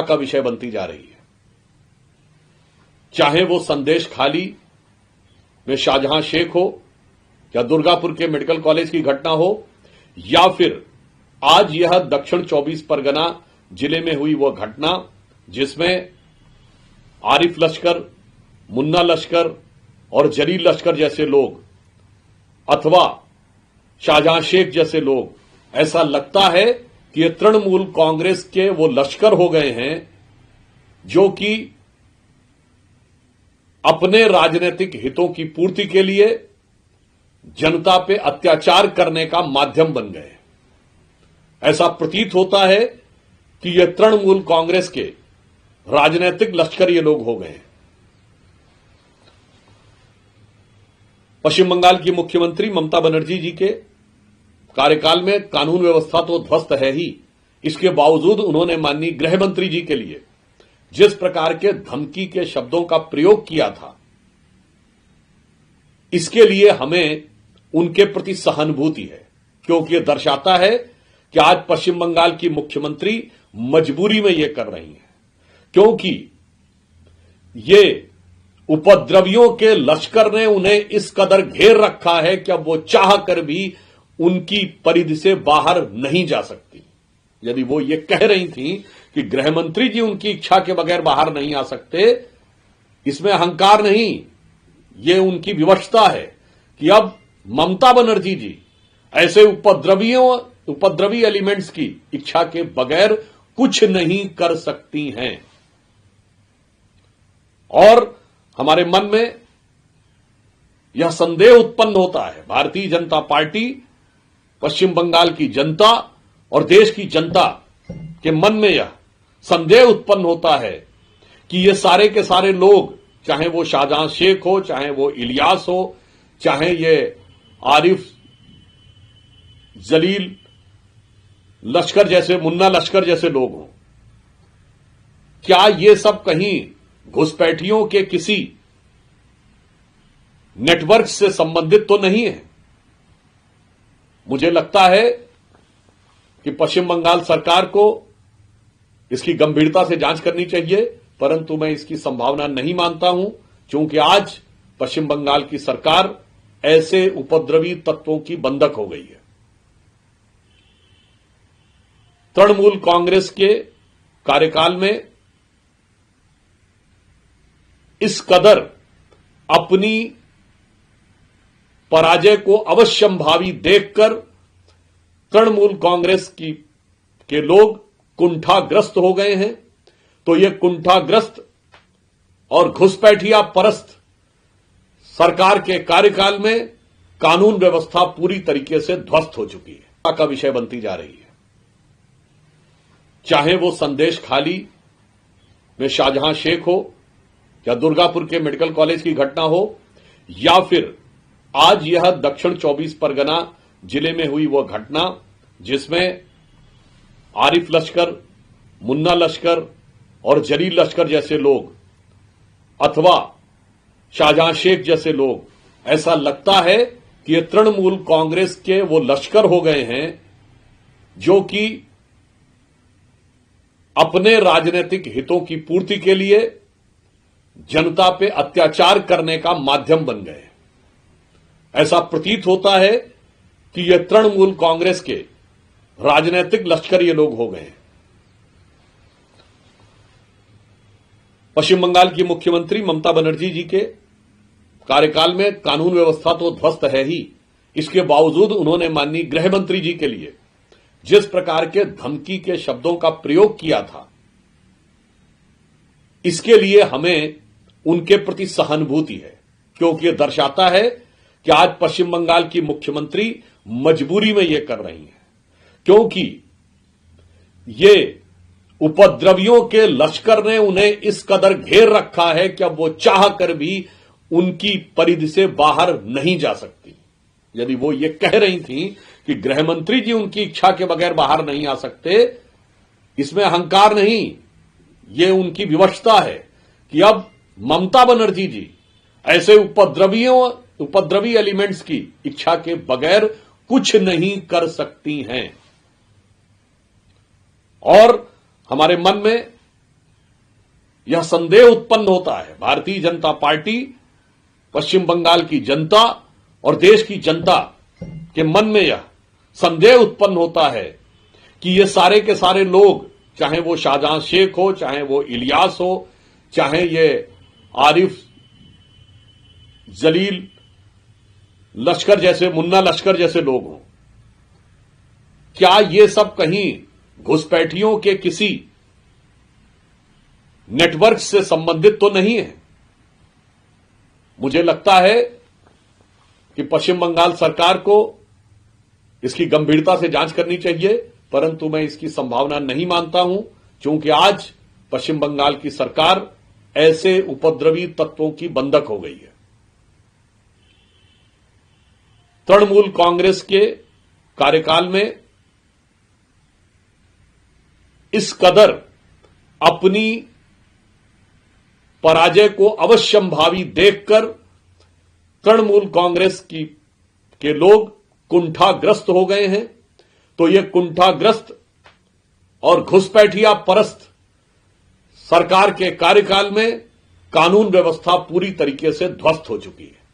का विषय बनती जा रही है। चाहे वो संदेश खाली में शाहजहां शेख हो या दुर्गापुर के मेडिकल कॉलेज की घटना हो या फिर आज यह दक्षिण 24 परगना जिले में हुई वह घटना जिसमें आरिफ लश्कर, मुन्ना लश्कर और जलील लश्कर जैसे लोग अथवा शाहजहां शेख जैसे लोग, ऐसा लगता है कि ये तृणमूल कांग्रेस के वो लश्कर हो गए हैं जो कि अपने राजनीतिक हितों की पूर्ति के लिए जनता पे अत्याचार करने का माध्यम बन गए। ऐसा प्रतीत होता है कि ये तृणमूल कांग्रेस के राजनीतिक लश्कर ये लोग हो गए हैं। पश्चिम बंगाल की मुख्यमंत्री ममता बनर्जी जी के कार्यकाल में कानून व्यवस्था तो ध्वस्त है ही, इसके बावजूद उन्होंने माननीय गृह मंत्री जी के लिए जिस प्रकार के धमकी के शब्दों का प्रयोग किया था, इसके लिए हमें उनके प्रति सहानुभूति है, क्योंकि यह दर्शाता है कि आज पश्चिम बंगाल की मुख्यमंत्री मजबूरी में यह कर रही हैं, क्योंकि ये उपद्रवियों के लश्कर ने उन्हें इस कदर घेर रखा है कि अब वो चाह कर भी उनकी परिधि से बाहर नहीं जा सकती। यदि वो ये कह रही थी कि गृह मंत्री जी उनकी इच्छा के बगैर बाहर नहीं आ सकते, इसमें अहंकार नहीं, ये उनकी विवशता है कि अब ममता बनर्जी जी ऐसे उपद्रवी एलिमेंट्स की इच्छा के बगैर कुछ नहीं कर सकती हैं। और हमारे मन में यह संदेह उत्पन्न होता है, भारतीय जनता पार्टी, पश्चिम बंगाल की जनता और देश की जनता के मन में यह संदेह उत्पन्न होता है कि ये सारे के सारे लोग, चाहे वो शाहजहां शेख हो, चाहे वो इलियास हो, चाहे ये आरिफ, जलील लश्कर जैसे, मुन्ना लश्कर जैसे लोग हों, क्या ये सब कहीं घुसपैठियों के किसी नेटवर्क से संबंधित तो नहीं है? मुझे लगता है कि पश्चिम बंगाल सरकार को इसकी गंभीरता से जांच करनी चाहिए, परंतु मैं इसकी संभावना नहीं मानता हूं, क्योंकि आज पश्चिम बंगाल की सरकार ऐसे उपद्रवी तत्वों की बंधक हो गई है। तृणमूल कांग्रेस के कार्यकाल में इस कदर अपनी पराजय को अवश्यंभावी देखकर तृणमूल कांग्रेस के लोग कुंठाग्रस्त हो गए हैं। तो ये कुंठाग्रस्त और घुसपैठिया परस्त सरकार के कार्यकाल में कानून व्यवस्था पूरी तरीके से ध्वस्त हो चुकी है का विषय बनती जा रही है। चाहे वो संदेश खाली में शाहजहां शेख हो या दुर्गापुर के मेडिकल कॉलेज की घटना हो या फिर आज यह दक्षिण 24 परगना जिले में हुई वह घटना जिसमें आरिफ लश्कर, मुन्ना लश्कर और जलील लश्कर जैसे लोग अथवा शाहजहां शेख जैसे लोग, ऐसा लगता है कि ये तृणमूल कांग्रेस के वो लश्कर हो गए हैं जो कि अपने राजनीतिक हितों की पूर्ति के लिए जनता पे अत्याचार करने का माध्यम बन गए। ऐसा प्रतीत होता है कि ये तृणमूल कांग्रेस के राजनीतिक लश्कर ये लोग हो गए हैं। पश्चिम बंगाल की मुख्यमंत्री ममता बनर्जी जी के कार्यकाल में कानून व्यवस्था तो ध्वस्त है ही, इसके बावजूद उन्होंने माननीय गृह मंत्री जी के लिए जिस प्रकार के धमकी के शब्दों का प्रयोग किया था, इसके लिए हमें उनके प्रति सहानुभूति है, क्योंकि यह दर्शाता है कि आज पश्चिम बंगाल की मुख्यमंत्री मजबूरी में यह कर रही हैं, क्योंकि ये उपद्रवियों के लश्कर ने उन्हें इस कदर घेर रखा है कि अब वो चाह कर भी उनकी परिधि से बाहर नहीं जा सकती। यदि वो ये कह रही थी कि गृह मंत्री जी उनकी इच्छा के बगैर बाहर नहीं आ सकते, इसमें अहंकार नहीं, ये उनकी विवशता है कि अब ममता बनर्जी जी ऐसे उपद्रवी एलिमेंट्स की इच्छा के बगैर कुछ नहीं कर सकती हैं। और हमारे मन में यह संदेह उत्पन्न होता है, भारतीय जनता पार्टी, पश्चिम बंगाल की जनता और देश की जनता के मन में यह संदेह उत्पन्न होता है कि ये सारे के सारे लोग, चाहे वो शाहजहां शेख हो, चाहे वो इलियास हो, चाहे ये आरिफ जलील लश्कर जैसे, मुन्ना लश्कर जैसे लोग हों, क्या ये सब कहीं घुसपैठियों के किसी नेटवर्क से संबंधित तो नहीं है? मुझे लगता है कि पश्चिम बंगाल सरकार को इसकी गंभीरता से जांच करनी चाहिए, परंतु मैं इसकी संभावना नहीं मानता हूं, क्योंकि आज पश्चिम बंगाल की सरकार ऐसे उपद्रवी तत्वों की बंधक हो गई है। तृणमूल कांग्रेस के कार्यकाल में इस कदर अपनी पराजय को अवश्यंभावी देखकर तृणमूल कांग्रेस के लोग कुंठाग्रस्त हो गए हैं, तो ये कुंठाग्रस्त और घुसपैठिया परस्त सरकार के कार्यकाल में कानून व्यवस्था पूरी तरीके से ध्वस्त हो चुकी है।